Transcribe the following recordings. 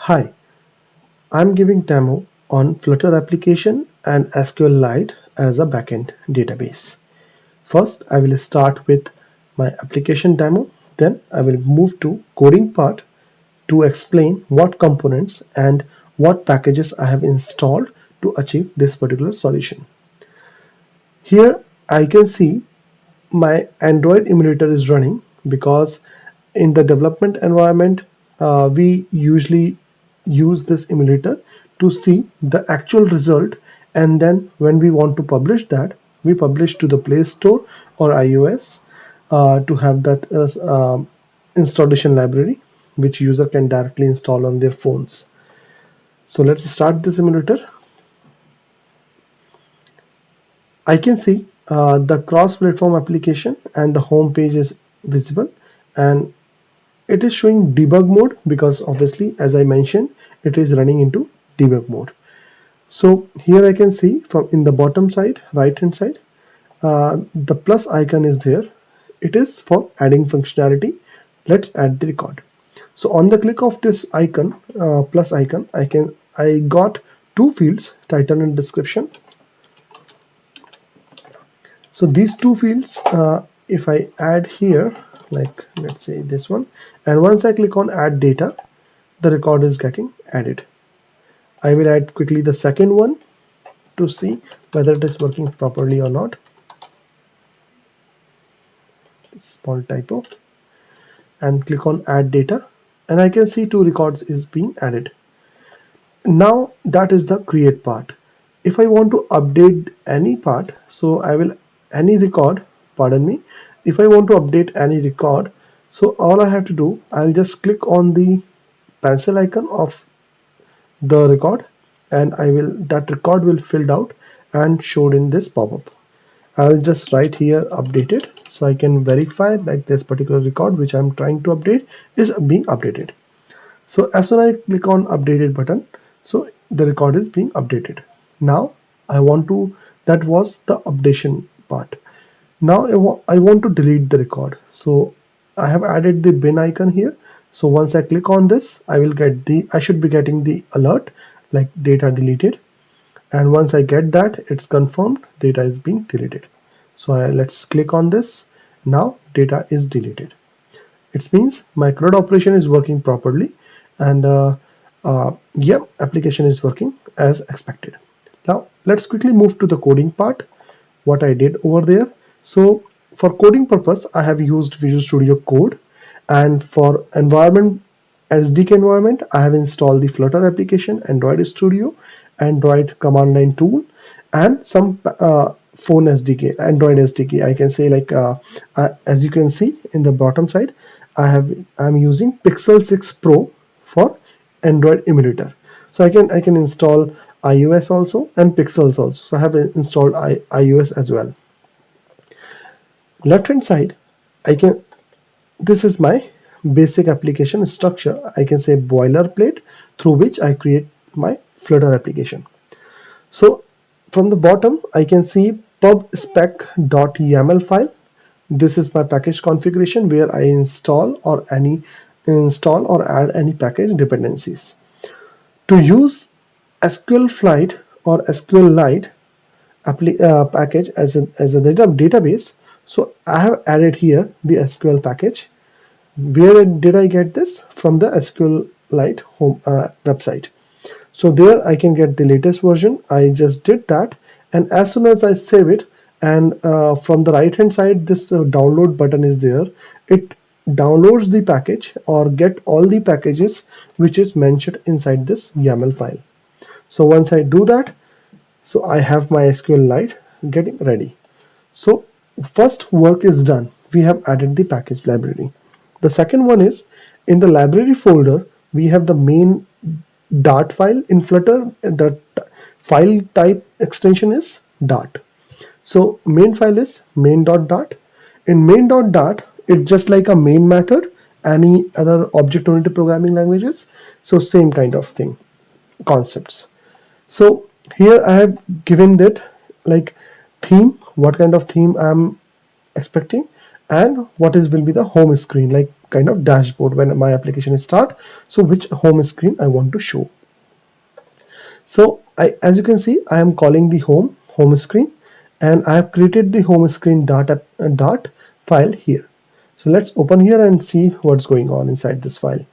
Hi, I'm giving demo on Flutter application and SQLite as a backend database. First, I will start with my application demo. Then I will move to coding part to explain what components and what packages I have installed to achieve this particular solution. Here I can see my Android emulator is running because in the development environment we usually use this emulator to see the actual result, and then when we want to publish that, we publish to the Play Store or iOS to have that as installation library which user can directly install on their phones. So let's start this emulator. I can see the cross-platform application and the home page is visible, and it is showing debug mode because obviously, as I mentioned, it is running into debug mode. So here I can see from in the bottom side, right hand side, the plus icon is there. It is for adding functionality. Let's add the record. So on the click of this icon, plus icon, I got two fields, title and description. So these two fields, if I add here, like let's say this one, and once I click on add data, the record is getting added. I will add quickly the second one to see whether it is working properly or not. Small typo, and click on add data, and I can see two records is being added. Now that is the create part. If I want to update any part, so I will any record, pardon me, if I want to update any record, so all I have to do, I'll just click on the pencil icon of the record, and that record will filled out and showed in this pop-up. I'll just write here updated so I can verify like this particular record which I'm trying to update is being updated. So as soon as I click on updated button, so the record is being updated. Now I want to, that was the updation part. Now I want to delete the record. So I have added the bin icon here. So once I click on this, I should be getting the alert like data deleted. And once I get that, it's confirmed data is being deleted. So let's click on this. Now data is deleted. It means my CRUD operation is working properly, and yeah, application is working as expected. Now let's quickly move to the coding part, what I did over there. So for coding purpose, I have used Visual Studio Code, and for environment, SDK environment, I have installed the Flutter application, Android Studio, Android command line tool, and some phone SDK, Android SDK. I can say like as you can see in the bottom side, I'm using Pixel 6 Pro for Android emulator. So I can install iOS also and Pixels also. So I have installed iOS as well. Left hand side, this is my basic application structure. I can say boilerplate through which I create my Flutter application. So from the bottom, I can see pubspec.yaml file. This is my package configuration where I install or add any package dependencies. To use SQLite or SQLite package as a database, so I have added here the SQL package. Where did I get this? From the SQLite home website. So there I can get the latest version. I just did that, and as soon as I save it, and from the right hand side this download button is there, it downloads the package or get all the packages which is mentioned inside this YAML file. So once I do that, so I have my SQLite getting ready. So first work is done. We have added the package library. The second one is in the library folder, we have the main Dart file in Flutter. The file type extension is Dart. So main file is main.dart. In main.dart, it's just like a main method, any other object-oriented programming languages. So same kind of thing, concepts. So here I have given that like theme, what kind of theme I'm expecting, and what will be the home screen, like kind of dashboard when my application is start. So which home screen I want to show. So as you can see, I am calling the home screen, and I have created the home screen dot file here. So let's open here and see what's going on inside this file.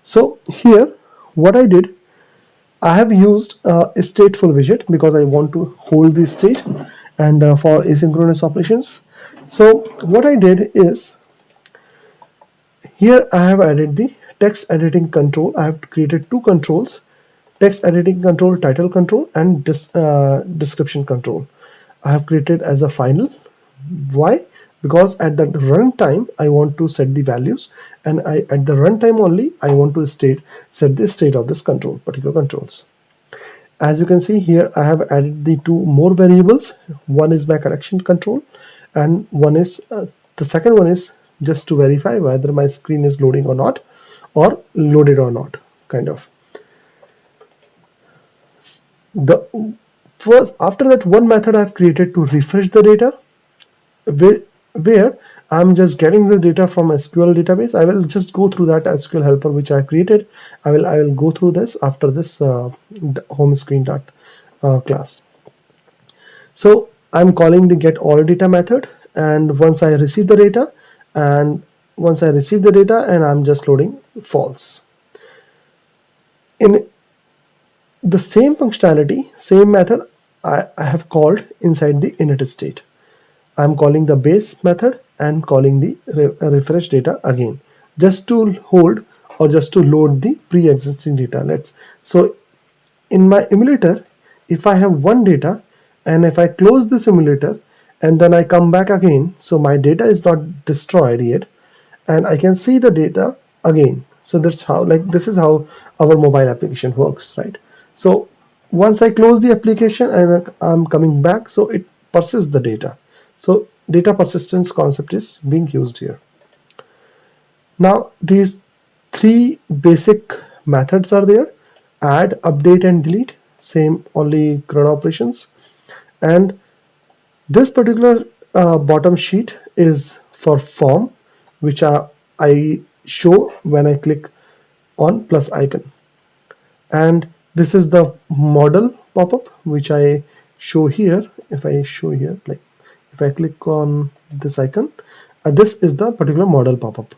So here, what I did, I have used a stateful widget because I want to hold the state and for asynchronous operations. So what I did is, here I have added the text editing control. I have created two controls: text editing control, title control, and description control. I have created as a final. Why? Because at the runtime I want to set the values, and at the runtime only I want to set the state of this particular controls. As you can see here, I have added the two more variables. One is my correction control, and one is the second one is just to verify whether my screen is loading or not, or loaded or not, kind of. The first, after that, one method I've created to refresh the data, where I'm just getting the data from SQL database. I will just go through that SQL helper which I created. I will go through this after this home screen dot class. So I'm calling the get all data method, and once I receive the data, and I'm just loading false. In the same functionality, same method, I have called inside the init state. I'm calling the base method and calling the refresh data again, just to hold or just to load the pre-existing data. So in my emulator, if I have one data, and if I close this emulator and then I come back again, so my data is not destroyed yet, and I can see the data again. So that's how, like, this is how our mobile application works, right? So once I close the application and I'm coming back, so it persists the data. So data persistence concept is being used here. Now these three basic methods are there: add, update, and delete. Same, only CRUD operations. And this particular bottom sheet is for form, which I show when I click on plus icon. And this is the model pop-up which I show here. If I show here, like if I click on this icon, this is the particular model pop-up.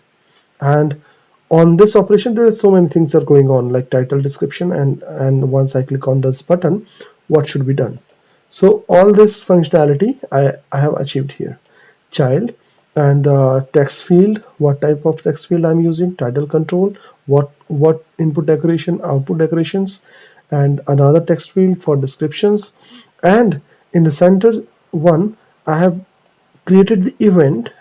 And on this operation, there are so many things are going on, like title, description, and once I click on this button, what should be done. So all this functionality I have achieved here. Child, and the text field, what type of text field I'm using, title control, what input decoration, output decorations, and another text field for descriptions. And in the center one, I have created the event.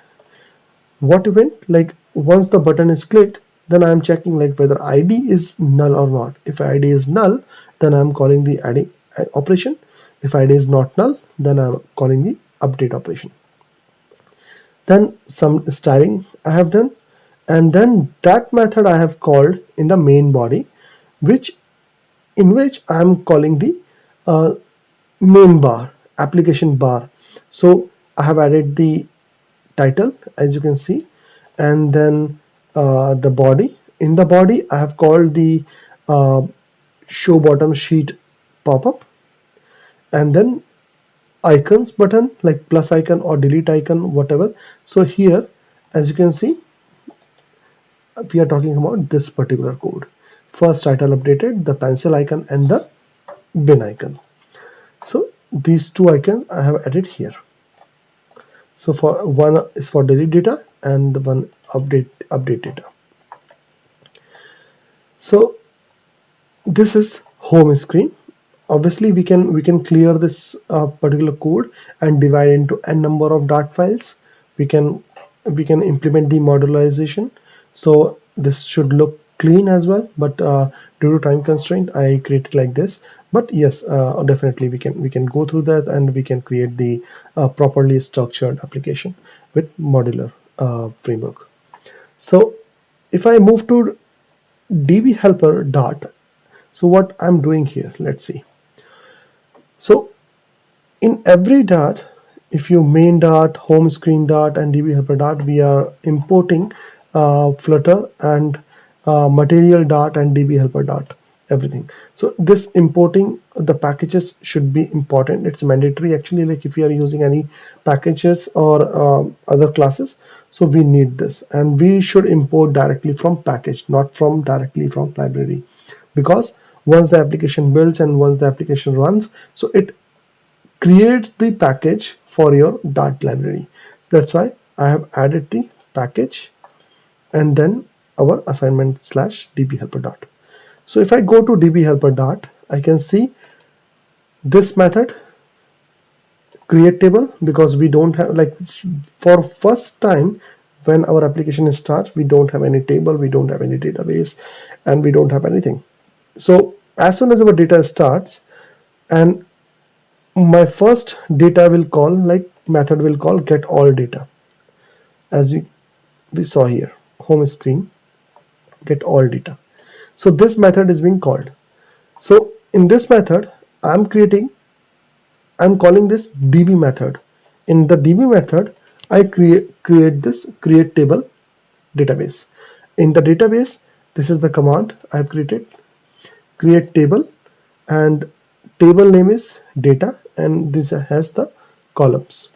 What event? Like once the button is clicked, then I'm checking like whether ID is null or not. If ID is null, then I'm calling the adding operation. If ID is not null, then I'm calling the update operation. Then some styling I have done, and then that method I have called in the main body, in which I am calling the main bar, application bar. So I have added the title, as you can see, and then the body. In the body, I have called the show bottom sheet pop-up, and then icons button like plus icon or delete icon, whatever. So here, as you can see, we are talking about this particular code. First title updated, the pencil icon and the bin icon. So these two icons I have added here. So for one is for delete data and the one update data. So this is home screen. Obviously we can clear this particular code and divide into n number of Dart files. We can implement the modularization, so this should look clean as well, but due to time constraint I created like this. But yes, definitely we can go through that, and we can create the properly structured application with modular framework. So if I move to db helper dart, so what I'm doing here, let's see. So in every Dart, if you main Dart, home screen Dart, and db helper Dart, we are importing Flutter and material dart and db helper dart, everything. So this importing the packages should be important. It's mandatory actually, like if you are using any packages or other classes, so we need this, and we should import directly from package, not from directly from library, because once the application builds and once the application runs, so it creates the package for your dart library. That's why I have added the package and then our assignment slash db helper dart. So if I go to db helper dart, I can see this method create table, because we don't have, like for first time when our application starts, we don't have any table, we don't have any database, and we don't have anything. So as soon as our data starts, and my first data will call, like method will call get all data, as we saw here, home screen, get all data. So this method is being called. So in this method, I'm calling this db method. In the db method, I create this create table database. In the database, this is the command I've created, create table, and table name is data, and this has the columns,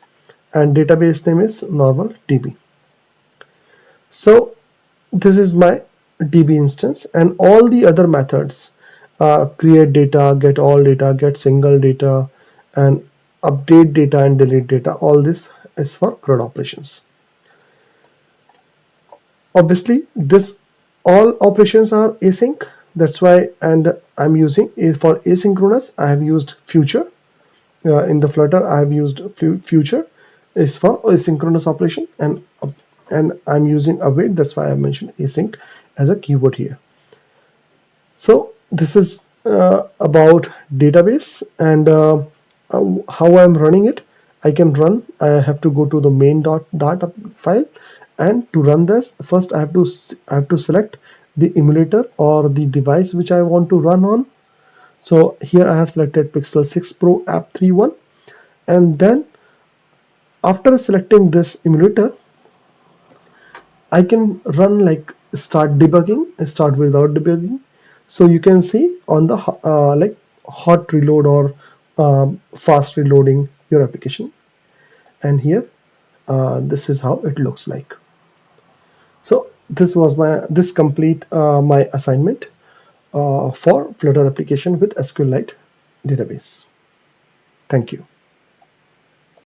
and database name is normal db. So this is my db instance, and all the other methods, create data, get all data, get single data, and update data and delete data, all this is for CRUD operations. Obviously this all operations are async, that's why, and I'm using for asynchronous, I have used future. In the Flutter I have used future is for asynchronous operation, and I'm using await, that's why I mentioned async as a keyword here. So this is about database, and how I'm running it. I can run, I have to go to the main data file, and to run this, first I have to select the emulator or the device which I want to run on. So here I have selected Pixel 6 Pro App 3.1, and then after selecting this emulator, I can run like start debugging, start without debugging. So you can see on the like hot reload or fast reloading your application, and here this is how it looks like. So this complete my assignment for Flutter application with SQLite database. Thank you.